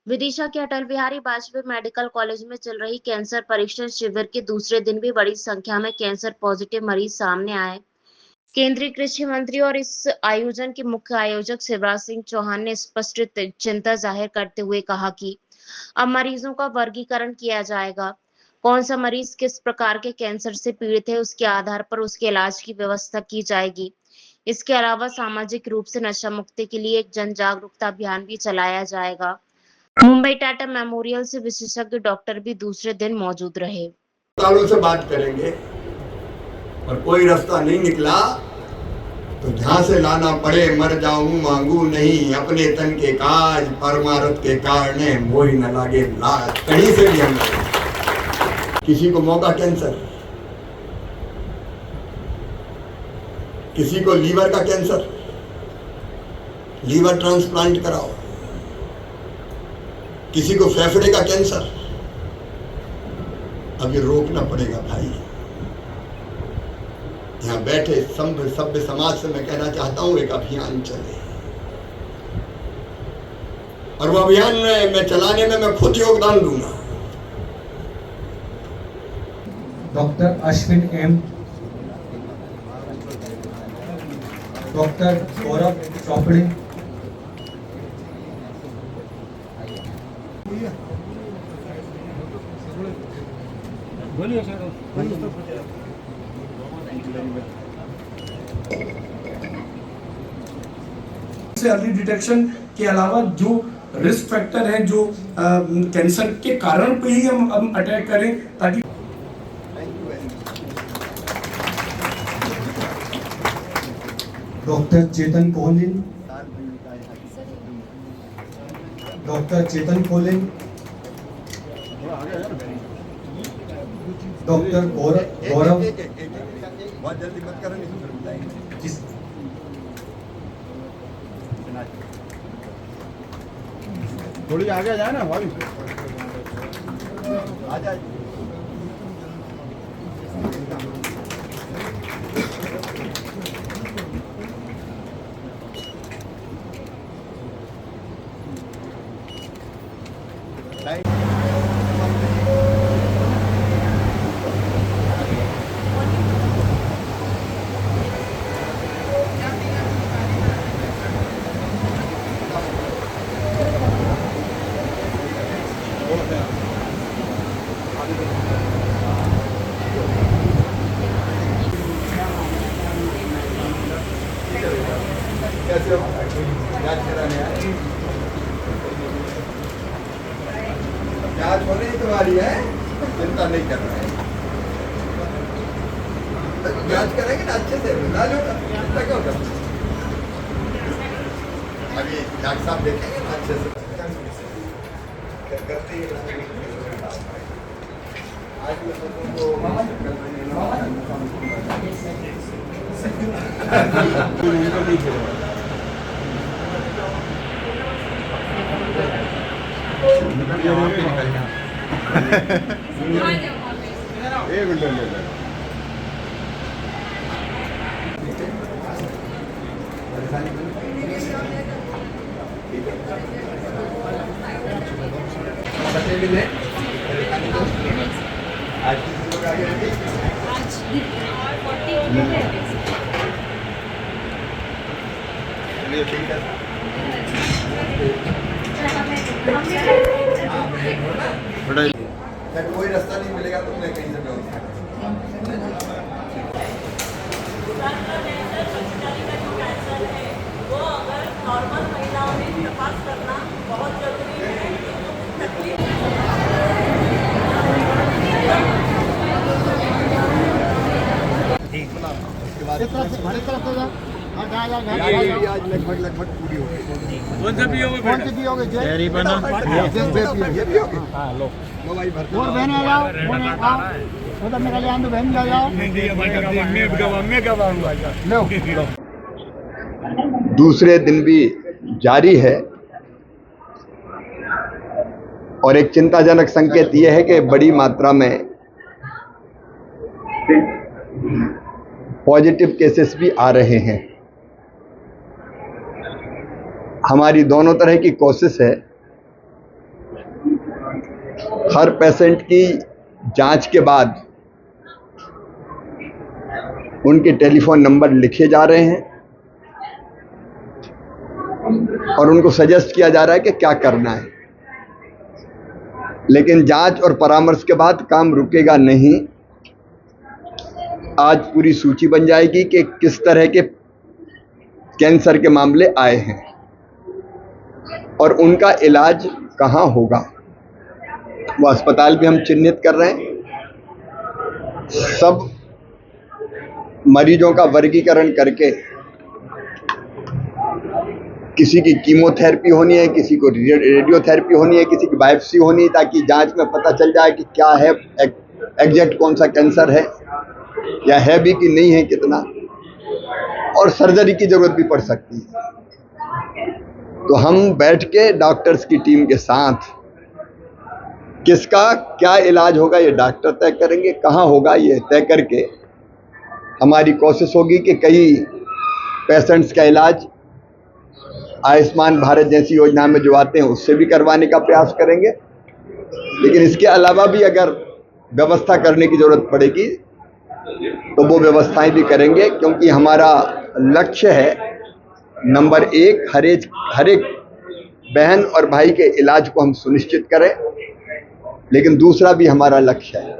विदिशा के Atal Bihari Vajpayee medical college में चल रही कैंसर परीक्षण शिविर के दूसरे दिन भी बड़ी संख्या में कैंसर पॉजिटिव मरीज सामने आए। केंद्रीय कृषि मंत्री और इस आयोजन के मुख्य आयोजक शिवराज सिंह चौहान ने स्पष्ट चिंता जाहिर करते हुए कहा कि अब मरीजों का वर्गीकरण किया जाएगा। कौन सा मरीज किस प्रकार के कैंसर से पीड़ित है, उसके आधार पर उसके इलाज की व्यवस्था की जाएगी। इसके अलावा सामाजिक रूप से नशा मुक्ति के लिए एक जन जागरूकता अभियान भी चलाया जाएगा। मुंबई टाटा मेमोरियल से विशेषज्ञ डॉक्टर भी दूसरे दिन मौजूद रहे। अस्पतालों से बात करेंगे और कोई रास्ता नहीं निकला तो जहां से लाना पड़े मर जाऊं मांगू नहीं, अपने तन के काज परमारथ के कारणे मोही न लागे लाज, कहीं से भी हम किसी को मौका कैंसर, किसी को लीवर का कैंसर, लीवर ट्रांसप्लांट कराओ, किसी को फेफड़े का कैंसर। अब ये रोकना पड़ेगा भाई। यहाँ बैठे सभ्य समाज से मैं कहना चाहता हूं, एक अभियान चले और वो अभियान में चलाने में मैं खुद योगदान दूंगा। डॉक्टर अश्विन एम, डॉक्टर गौरव चौपड़े, अर्ली डिटेक्शन के अलावा जो रिस्क फैक्टर है, जो कैंसर के कारण पे ही हम अटैक करें, ताकि डॉक्टर चेतन कोहलिन, डॉक्टर चेतन कोहलिन, डॉक्टर गौरव, बहुत जल्दी मत करो, थोड़ी आगे जाए ना भाई, आ जाए। कैसे हो? जांच कराने आए? जांच होने ही तुम्हारी है, चिंता नहीं कर रहे हैं। जांच करेंगे ना अच्छे से, बता लो ना, चिंता क्यों कर? अभी डॉक्टर साहब देखेंगे ना अच्छे से। करते ही आज एक मिनट आज किसी लोग आगे रहते चलिए ठीक है। जब कोई रास्ता नहीं मिलेगा तो मैं कहीं से व्यवस्था नॉर्मल महिलाओं में तपास करना बहुत जरूरी है। आज लगभग पूरी हो गई। कौन सा पियोगे? चेरी बना ये भी होगी। हाँ लो, मोबाइल भरते और बहने आ जाओ, उधर निकल जाओ, बहन आ जाओ। लो दूसरे दिन भी जारी है और एक चिंताजनक संकेत यह है कि बड़ी मात्रा में पॉजिटिव केसेस भी आ रहे हैं। हमारी दोनों तरह की कोशिश है हर पेशेंट की जांच के बाद उनके टेलीफोन नंबर लिखे जा रहे हैं और उनको सजेस्ट किया जा रहा है कि क्या करना है। लेकिन जांच और परामर्श के बाद काम रुकेगा नहीं। आज पूरी सूची बन जाएगी कि किस तरह के कैंसर के मामले आए हैं और उनका इलाज कहाँ होगा। वो अस्पताल भी हम चिन्हित कर रहे हैं। सब मरीजों का वर्गीकरण करके किसी की कीमोथेरेपी होनी है, किसी को रेडियोथेरेपी होनी है, किसी की बायोप्सी होनी है, ताकि जांच में पता चल जाए कि क्या है, एग्जैक्ट कौन सा कैंसर है या है भी कि नहीं है कितना, और सर्जरी की जरूरत भी पड़ सकती है। तो हम बैठ के डॉक्टर्स की टीम के साथ किसका क्या इलाज होगा ये डॉक्टर तय करेंगे, कहाँ होगा ये तय करके हमारी कोशिश होगी कि कई पेशेंट्स का इलाज आयुष्मान भारत जैसी योजना में जो आते हैं उससे भी करवाने का प्रयास करेंगे। लेकिन इसके अलावा भी अगर व्यवस्था करने की जरूरत पड़ेगी तो वो व्यवस्थाएं भी करेंगे, क्योंकि हमारा लक्ष्य है नंबर 1 हर एक बहन और भाई के इलाज को हम सुनिश्चित करें। लेकिन दूसरा भी हमारा लक्ष्य है,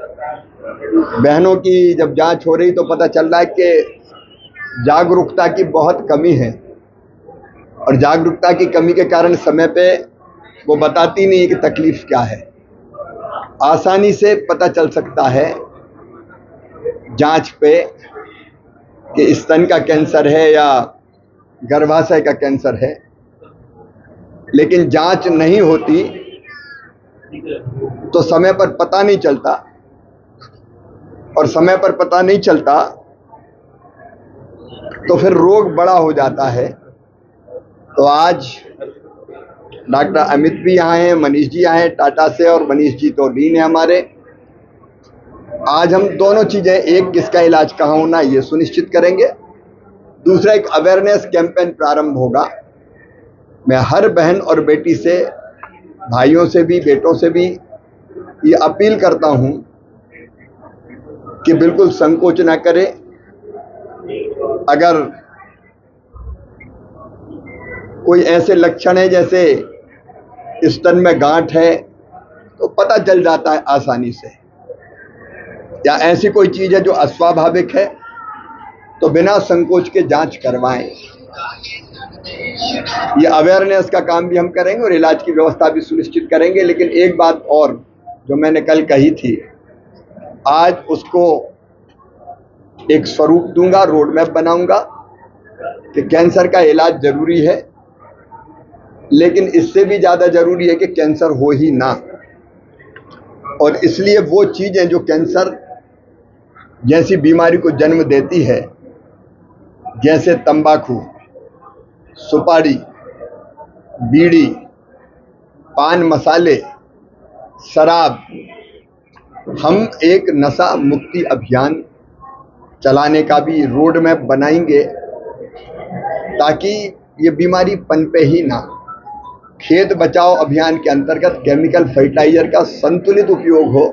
बहनों की जब जांच हो रही तो पता चल रहा है कि जागरूकता की बहुत कमी है और जागरूकता की कमी के कारण समय पे वो बताती नहीं कि तकलीफ क्या है। आसानी से पता चल सकता है जांच पे कि स्तन का कैंसर है या गर्भाशय का कैंसर है, लेकिन जांच नहीं होती तो समय पर पता नहीं चलता, और समय पर पता नहीं चलता तो फिर रोग बड़ा हो जाता है। तो आज डॉक्टर अमित भी यहाँ हैं, मनीष जी यहाँ हैं टाटा से, और मनीष जी तो डीन है हमारे। आज हम दोनों चीज़ें, एक किसका इलाज कहाँ होना ये सुनिश्चित करेंगे, दूसरा एक अवेयरनेस कैंपेन प्रारंभ होगा। मैं हर बहन और बेटी से, भाइयों से भी, बेटों से भी ये अपील करता हूँ कि बिल्कुल संकोच ना करें। अगर कोई ऐसे लक्षण है जैसे स्तन में गांठ है तो पता चल जाता है आसानी से, या ऐसी कोई चीज़ है जो अस्वाभाविक है तो बिना संकोच के जांच करवाएं। ये अवेयरनेस का काम भी हम करेंगे और इलाज की व्यवस्था भी सुनिश्चित करेंगे। लेकिन एक बात और जो मैंने कल कही थी, आज उसको एक स्वरूप दूंगा, रोड मैप बनाऊंगा कि कैंसर का इलाज जरूरी है, लेकिन इससे भी ज़्यादा जरूरी है कि कैंसर हो ही ना। और इसलिए वो चीज़ें जो कैंसर जैसी बीमारी को जन्म देती है, जैसे तंबाकू, सुपारी, बीड़ी, पान मसाले, शराब, हम एक नशा मुक्ति अभियान चलाने का भी रोड मैप बनाएंगे ताकि ये बीमारी पनपे ही ना। खेत बचाओ अभियान के अंतर्गत केमिकल फर्टिलाइजर का संतुलित उपयोग हो,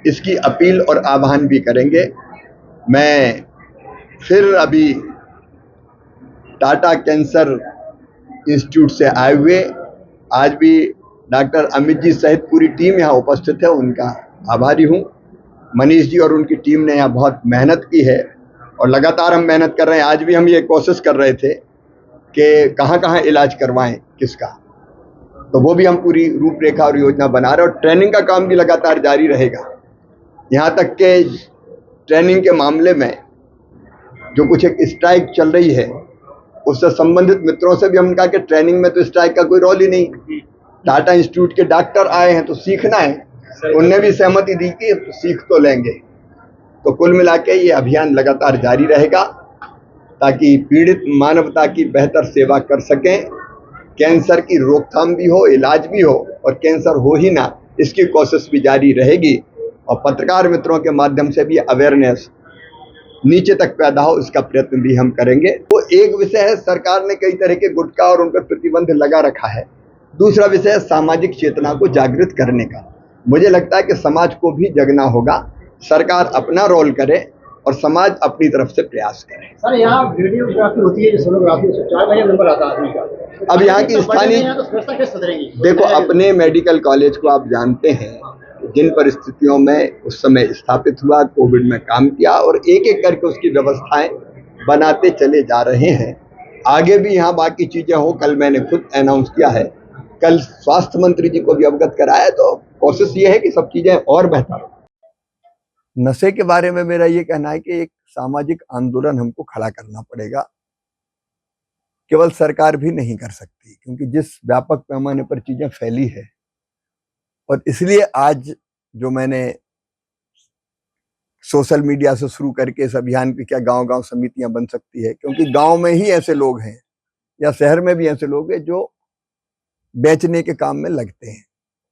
इसकी अपील और आह्वान भी करेंगे। मैं फिर अभी टाटा कैंसर इंस्टीट्यूट से आए हुए आज भी डॉक्टर अमित जी सहित पूरी टीम यहाँ उपस्थित है, उनका आभारी हूँ। मनीष जी और उनकी टीम ने यहाँ बहुत मेहनत की है और लगातार हम मेहनत कर रहे हैं। आज भी हम ये कोशिश कर रहे थे कि कहाँ कहाँ इलाज करवाएं किसका, तो वो भी हम पूरी रूपरेखा और योजना बना रहे हैं। और ट्रेनिंग का काम भी लगातार जारी रहेगा। यहाँ तक के ट्रेनिंग के मामले में जो कुछ एक स्ट्राइक चल रही है, उससे संबंधित मित्रों से भी हमने कहा कि ट्रेनिंग में तो स्ट्राइक का कोई रोल ही नहीं। टाटा इंस्टीट्यूट के डॉक्टर आए हैं तो सीखना है, उनने भी सहमति दी कि सीख तो लेंगे। तो कुल मिला के ये अभियान लगातार जारी रहेगा ताकि पीड़ित मानवता की बेहतर सेवा कर सकें, कैंसर की रोकथाम भी हो, इलाज भी हो, और कैंसर हो ही ना, इसकी कोशिश भी जारी रहेगी। और पत्रकार मित्रों के माध्यम से भी अवेयरनेस नीचे तक पैदा हो, इसका प्रयत्न भी हम करेंगे। तो एक विषय है, सरकार ने कई तरह के गुटखा और उन पर प्रतिबंध लगा रखा है, दूसरा विषय है सामाजिक चेतना को जागृत करने का। मुझे लगता है कि समाज को भी जगना होगा, सरकार अपना रोल करे और समाज अपनी तरफ से प्रयास करे। सर यहाँ वीडियोग्राफी होती है, सोनोग्राफी, 4 महीने नंबर आता है आदमी का। अब यहाँ की स्थानीय तो व्यवस्था कैसे सुधरेगी? देखो, अपने मेडिकल कॉलेज को आप जानते हैं, जिन परिस्थितियों में उस समय स्थापित हुआ, कोविड में काम किया और एक एक करके उसकी व्यवस्थाएं बनाते चले जा रहे हैं। आगे भी यहाँ बाकी चीजें हो, कल मैंने खुद अनाउंस किया है, कल स्वास्थ्य मंत्री जी को भी अवगत कराया, तो कोशिश ये है कि सब चीजें और बेहतर हो। नशे के बारे में मेरा ये कहना है कि एक सामाजिक आंदोलन हमको खड़ा करना पड़ेगा, केवल सरकार भी नहीं कर सकती, क्योंकि जिस व्यापक पैमाने पर चीजें फैली है, और इसलिए आज जो मैंने सोशल मीडिया से शुरू करके इस अभियान की, क्या गांव-गांव समितियां बन सकती है, क्योंकि गांव में ही ऐसे लोग हैं या शहर में भी ऐसे लोग हैं जो बेचने के काम में लगते हैं,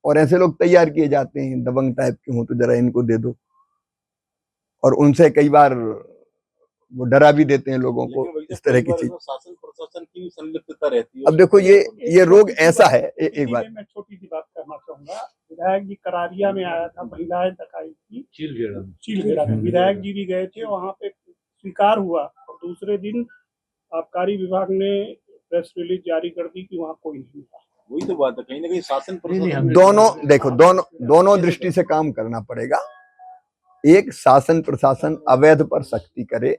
और ऐसे लोग तैयार किए जाते हैं, दबंग टाइप के हों तो जरा इनको दे दो, और उनसे कई बार वो डरा भी देते हैं लोगों को, इस तरह की चीज। शासन प्रशासन की संलिप्तता रहती है। अब देखो, ये रोग ऐसा है, एक बात मैं छोटी सी बात करना चाहूंगा। विधायक जी करारिया में आया था, महिलाएं डकाई थी, चीलखेड़ा में विधायक जी भी गए थे, वहां पे स्वीकार हुआ, और दूसरे दिन आबकारी विभाग ने प्रेस रिलीज जारी कर दी कि वहाँ कोई नहीं था। वही तो बात है, कहीं ना कहीं शासन दोनों दृष्टि से काम करना पड़ेगा। एक, शासन प्रशासन अवैध पर सख्ती करे,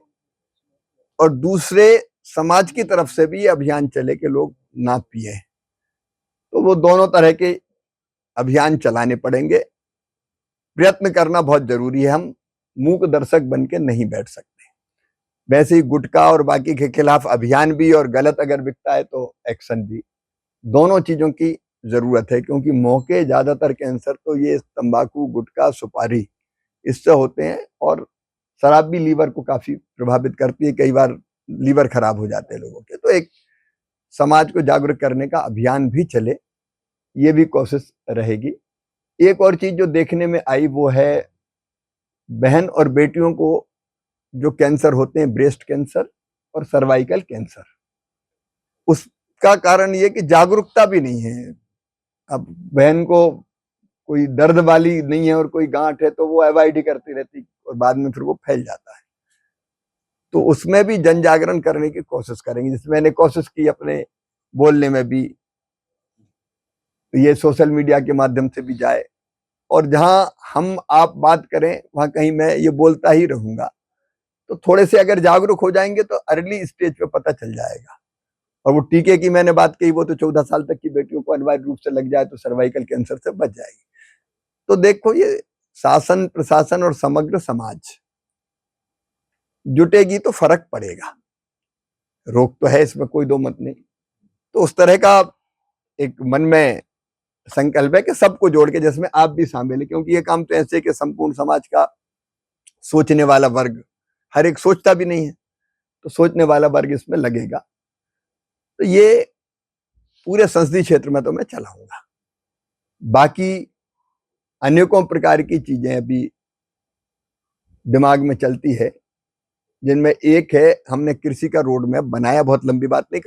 और दूसरे, समाज की तरफ से भी ये अभियान चले कि लोग ना पिए, तो वो दोनों तरह के अभियान चलाने पड़ेंगे। प्रयत्न करना बहुत जरूरी है, हम मूक दर्शक बन के नहीं बैठ सकते। वैसे ही गुटखा और बाकी के खिलाफ अभियान भी, और गलत अगर बिकता है तो एक्शन भी, दोनों चीजों की जरूरत है, क्योंकि मौके ज्यादातर कैंसर तो ये तंबाकू, गुटखा, सुपारी, इससे होते हैं, और शराब भी लीवर को काफी प्रभावित करती है, कई बार लीवर खराब हो जाते हैं लोगों के। तो एक समाज को जागरूक करने का अभियान भी चले, ये भी कोशिश रहेगी। एक और चीज जो देखने में आई वो है बहन और बेटियों को जो कैंसर होते हैं, ब्रेस्ट कैंसर और सर्वाइकल कैंसर, उसका कारण ये कि जागरूकता भी नहीं है। अब बहन को कोई दर्द वाली नहीं है और कोई गांठ है तो वो अवॉइड करती रहती, और बाद में फिर वो फैल जाता है। तो उसमें भी जन जागरण करने की कोशिश करेंगे, जिसमें मैंने कोशिश की अपने बोलने में भी, ये सोशल मीडिया के माध्यम से भी जाए, और जहां हम आप बात करें वहां कहीं मैं ये बोलता ही रहूंगा। तो थोड़े से अगर जागरूक हो जाएंगे तो अर्ली स्टेज पे पता चल जाएगा। और वो टीके की मैंने बात कही, वो तो 14 साल तक की बेटियों को अनिवार्य रूप से लग जाए तो सर्वाइकल कैंसर से बच जाएगी। तो देखो, ये शासन प्रशासन और समग्र समाज जुटेगी तो फर्क पड़ेगा। रोग तो है, इसमें कोई दो मत नहीं। तो उस तरह का एक मन में संकल्प है कि सबको जोड़ के, जिसमें आप भी शामिल है, क्योंकि ये काम तो ऐसे कि संपूर्ण समाज का सोचने वाला वर्ग, हर एक सोचता भी नहीं है, तो सोचने वाला वर्ग इसमें लगेगा। तो ये पूरे संसदीय क्षेत्र में तो मैं चलाऊंगा। बाकी अनेकों प्रकार की चीजें अभी दिमाग में चलती है, जिनमें एक है, हमने कृषि का रोड मैप बनाया, बहुत लंबी बात नहीं